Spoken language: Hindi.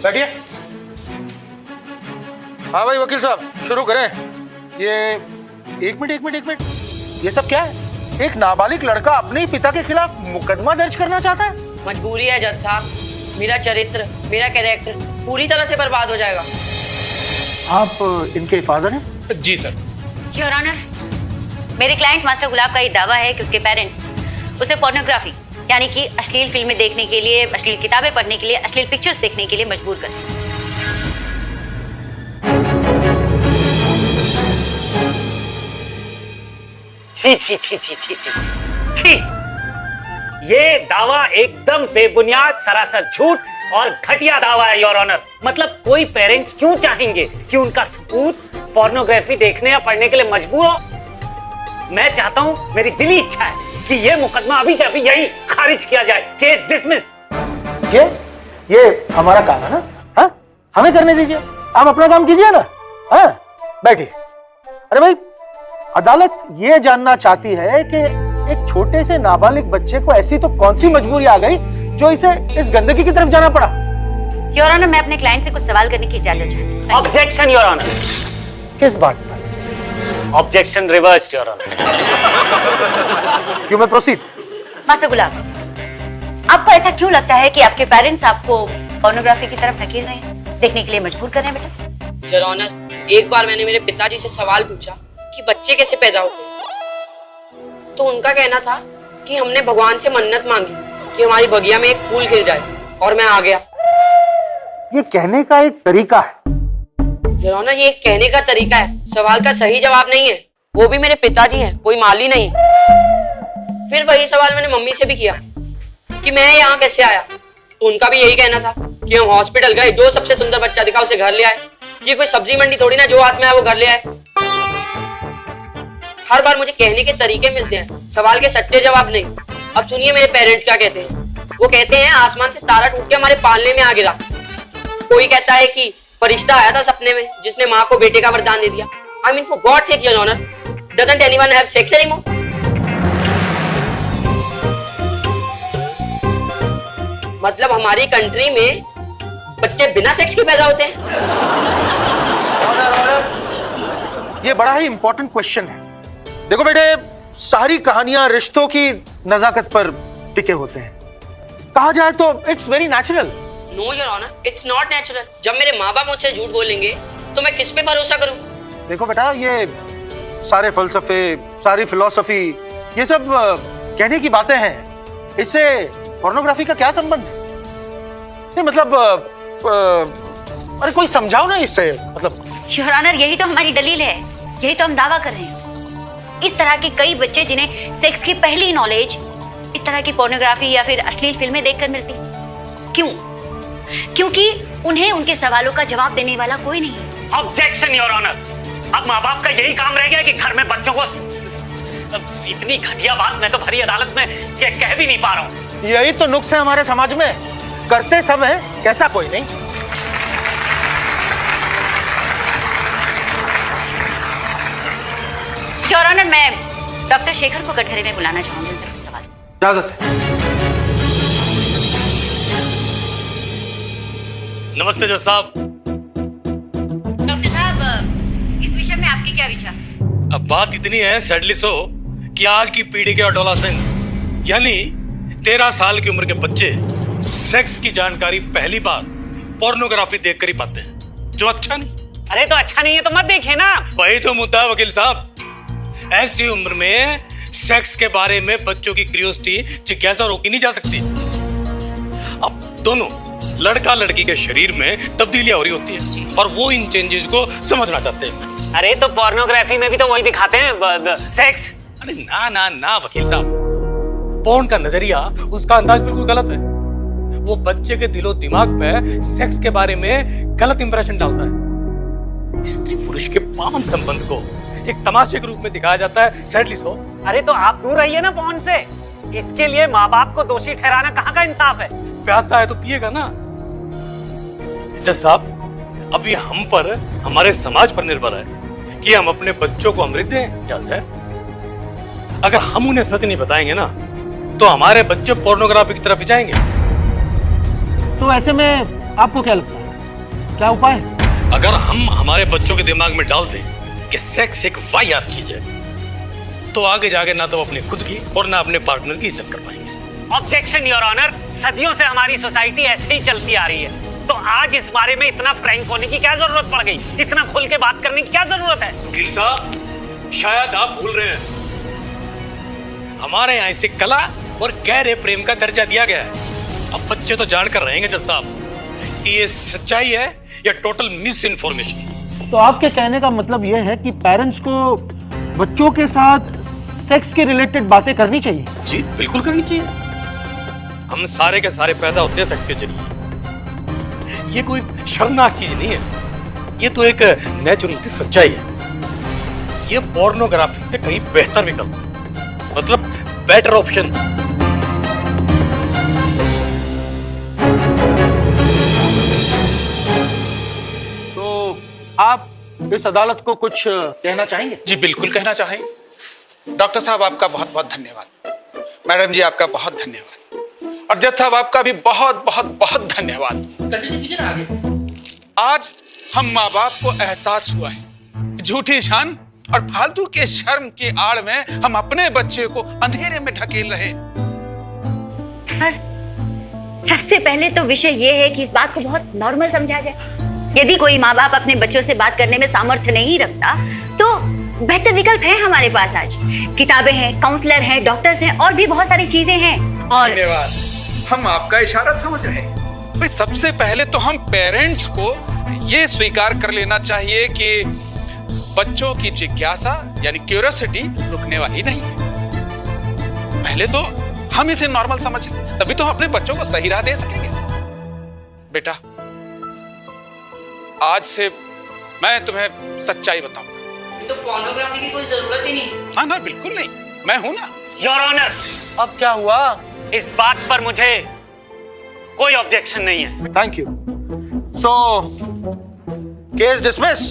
बैठिए। हाँ भाई वकील साहब, शुरू करें। ये एक मिनट, ये सब क्या है? एक नाबालिग लड़का अपने ही पिता के खिलाफ मुकदमा दर्ज करना चाहता है? मजबूरी है जज साहब, मेरा चरित्र, मेरा कैरेक्टर पूरी तरह से बर्बाद हो जाएगा। आप इनके फादर हैं? जी सर। योर ऑनर, मेरे क्लाइंट मास्टर गुलाब का ये दावा है कि उसके पेरेंट्स उसे पोर्नोग्राफी यानी कि अश्लील फिल्में देखने के लिए, अश्लील किताबें पढ़ने के लिए, अश्लील पिक्चर्स देखने के लिए मजबूर करते हैं। छी। ये दावा एकदम बेबुनियाद, सरासर झूठ और घटिया दावा है योर ऑनर। मतलब कोई पेरेंट्स क्यों चाहेंगे कि उनका सपूत पोर्नोग्राफी देखने या पढ़ने के लिए मजबूर हो? मैं चाहता हूं, मेरी दिली इच्छा है कि ये मुकदमा अभी के अभी यही खारिज किया जाए। Case dismiss. ये हमारा काम है ना? हाँ, हमें करने दीजिए, आप अपना काम कीजिए ना। हाँ, बैठिए। अरे भाई, अदालत ये जानना चाहती है कि एक छोटे से नाबालिग बच्चे को ऐसी तो कौन सी मजबूरी आ गई जो इसे इस गंदगी की तरफ जाना पड़ा? योर ऑनर, मैं अपने क्लाइंट से कुछ सवाल करने की इजाजत चाहती हूँ। Objection your honour. किस बात पर? Objection reverse your honour. You may proceed. Master Gulab, आपको ऐसा क्यों लगता है कि आपके पेरेंट्स आपको पोर्नोग्राफी की तरफ धकेल रहे हैं, देखने के लिए मजबूर कर रहे हैं? बेटा योर ऑनर, एक बार मैंने मेरे पिताजी से सवाल पूछा कि बच्चे कैसे पैदा होते हैं, तो उनका कहना था कि हमने भगवान से मन्नत मांगी कि हमारी बगिया में एक फूल खिल जाए, और मैं आ गया। ये कहने का एक तरीका है। योर ऑनर, ये कहने का तरीका है, सवाल का सही जवाब नहीं है। वो भी मेरे पिताजी हैं, कोई माली नहीं। फिर वही सवाल मैंने मम्मी से भी किया कि मैं यहाँ कैसे आया, तो उनका भी यही कहना था कि हम हॉस्पिटल गए, जो सबसे सुंदर बच्चा दिखा उसे घर ले आए। ये कोई सब्जी मंडी थोड़ी ना, जो हाथ में आया वो घर ले आए। हर बार मुझे कहने के तरीके मिलते हैं, सवाल के सच्चे जवाब नहीं। अब सुनिए मेरे पेरेंट्स क्या कहते हैं। वो कहते हैं आसमान से तारा टूट के हमारे पालने में आ गिरा। कोई कहता है कि फरिश्ता आया था सपने में जिसने माँ को बेटे का वरदान दे दिया। I mean, for God's sake, Your Honor, doesn't anyone have sex anymore? मतलब हमारी कंट्री में बच्चे बिना सेक्स के पैदा होते हैं? ये बड़ा ही इंपॉर्टेंट क्वेश्चन है। देखो बेटे, सारी कहानियां रिश्तों की नजाकत पर टिके होते हैं। कहा जाए तो it's very natural. No your honour, it's not natural. जब मेरे माँ बाप मुझसे झूठ बोलेंगे तो मैं किस पे भरोसा करूं? देखो बेटा, ये सारे फलसफे, सारी फिलॉसफी, ये सब कहने की बातें हैं। इससे पोर्नोग्राफी का क्या संबंध है? नहीं मतलब अरे कोई समझाओ ना इससे। मतलब योर ऑनर, यही तो हमारी दलील है, यही तो हम दावा कर रहे हैं। इस तरह के कई बच्चे जिन्हें सेक्स की पहली नॉलेज इस तरह की पोर्नोग्राफी या फिर अश्लील फिल्में देखकर मिलती। क्यों? क्योंकि उन्हें उनके सवालों का जवाब देने वाला कोई नहीं है। Objection your honour. अब माँ बाप का यही काम रह गया कि घर में बच्चों को इतनी घटिया बात मैं तो भरी अदालत में कह भी नहीं पा रहा हूँ। यही तो नुक्स है हमारे समाज में, करते सब है, कहता कोई नहीं। योर ऑनर, मैं डॉक्टर शेखर को कटघरे में बुलाना चाहूंगी, उनसे कुछ सवाल। इजाजत है। नमस्ते जज साहब। डॉक्टर साहब, इस विषय में आपके क्या विचार? अब बात इतनी है सैडली सो कि आज की पीढ़ी के एडोलेसेंस यानी 13 साल की उम्र के बच्चे सेक्स की जानकारी पहली बार पोर्नोग्राफी देखकर ही पाते हैं, जो अच्छा नहीं। अरे तो अच्छा नहीं है तो मत देखे ना। वही तो मुद्दा है वकील साहब। ऐसी उम्र में सेक्स के बारे में बच्चों की क्यूरियोसिटी, जिज्ञासा रोकी नहीं जा सकती। अब दोनों लड़का लड़की के शरीर में तब्दीलियां हो रही होती है और वो इन चेंजेस को समझना चाहते हैं। अरे तो पोर्नोग्राफी में भी तो वही दिखाते हैं, सेक्स। अरे ना ना ना वकील साहब, पोर्न का नजरिया, उसका अंदाज बिल्कुल गलत है। वो बच्चे के दिलो दिमाग पे सेक्स के बारे में गलत इंप्रेशन डालता है। स्त्री पुरुष के पावन संबंध को एक तमाशे के रूप में दिखाया जाता है, सैडली सो। अरे तो आप दूर रहिए ना पोर्न से। इसके लिए माँ बाप को दोषी ठहराना कहाँ का इंसाफ है? प्यासा है तो पिएगा ना। जज साहब, अब ये हम पर, हमारे समाज पर निर्भर है कि हम अपने बच्चों को अमृत दें या जहर। अगर हम उन्हें सच नहीं बताएंगे ना तो हमारे बच्चे पोर्नोग्राफी की तरफ ही जाएंगे। तो ऐसे में आपको क्या लगता है, क्या उपाय? अगर हम हमारे बच्चों के दिमाग में डाल दें कि सेक्स एक वाहियात चीज है, तो आगे जाके ना तो अपने खुद की और ना अपने पार्टनर की इज्जत कर पाएंगे। ऑब्जेक्शन योर ऑनर, सदियों से हमारी सोसाइटी ऐसे ही चलती आ रही है, तो आज इस बारे में इतना फ्रैंक होने की क्या जरूरत पड़ गई? इतना खुल के बात करने की क्या जरूरत है? वकील साहब, शायद आप भूल रहे हैं, हमारे यहाँ इसे कला और गहरे प्रेम का दर्जा दिया गया है। अब बच्चे तो जानकर रहेंगे जज साहब कि ये सच्चाई है या टोटल मिस इन्फॉर्मेशन। तो आपके कहने का मतलब यह है कि पेरेंट्स को बच्चों के साथ सेक्स के रिलेटेड बातें करनी चाहिए? जी बिल्कुल करनी चाहिए। हम सारे के सारे पैदा होते हैं सेक्स के जरिए। ये कोई शर्मनाक चीज नहीं है, ये तो एक नेचुरल सी सच्चाई है। ये पोर्नोग्राफी से कहीं बेहतर विकल्प, मतलब बेटर ऑप्शन। तो आप इस अदालत को कुछ कहना चाहेंगे? जी बिल्कुल कहना चाहेंगे। डॉक्टर साहब आपका बहुत बहुत धन्यवाद, मैडम जी आपका बहुत धन्यवाद, और जज साहब आपका भी बहुत बहुत बहुत धन्यवाद। आज हम माँ बाप को एहसास हुआ है झूठी शान और फालतू के शर्म की आड़ में हम अपने बच्चे को अंधेरे में ढकेल रहे। सर, सबसे पहले तो विषय ये है कि इस बात को बहुत नॉर्मल समझा जाए। यदि कोई माँ बाप अपने बच्चों से बात करने में सामर्थ्य नहीं रखता, तो बेहतर विकल्प है हमारे पास। आज किताबें हैं, काउंसलर हैं, डॉक्टर्स हैं, और भी बहुत सारी चीजें हैं। और धन्यवाद, हम आपका इशारा समझ रहे हैं। भाई सबसे पहले तो हम पेरेंट्स को ये स्वीकार कर लेना चाहिए कि बच्चों की जिज्ञासा यानी क्यूरियोसिटी रुकने वाली नहीं है। पहले तो हम इसे नॉर्मल समझ लें, तभी तो हम अपने बच्चों को सही राह दे सकेंगे। बेटा, आज से मैं तुम्हें सच्चाई बताऊंगा। तो पोर्नोग्राफी की कोई जरूरत ही नहीं। हाँ ना, बिल्कुल नहीं, मैं हूं ना। योर ऑनर, अब क्या हुआ? इस बात पर मुझे कोई ऑब्जेक्शन नहीं है। Thank you. So case dismiss.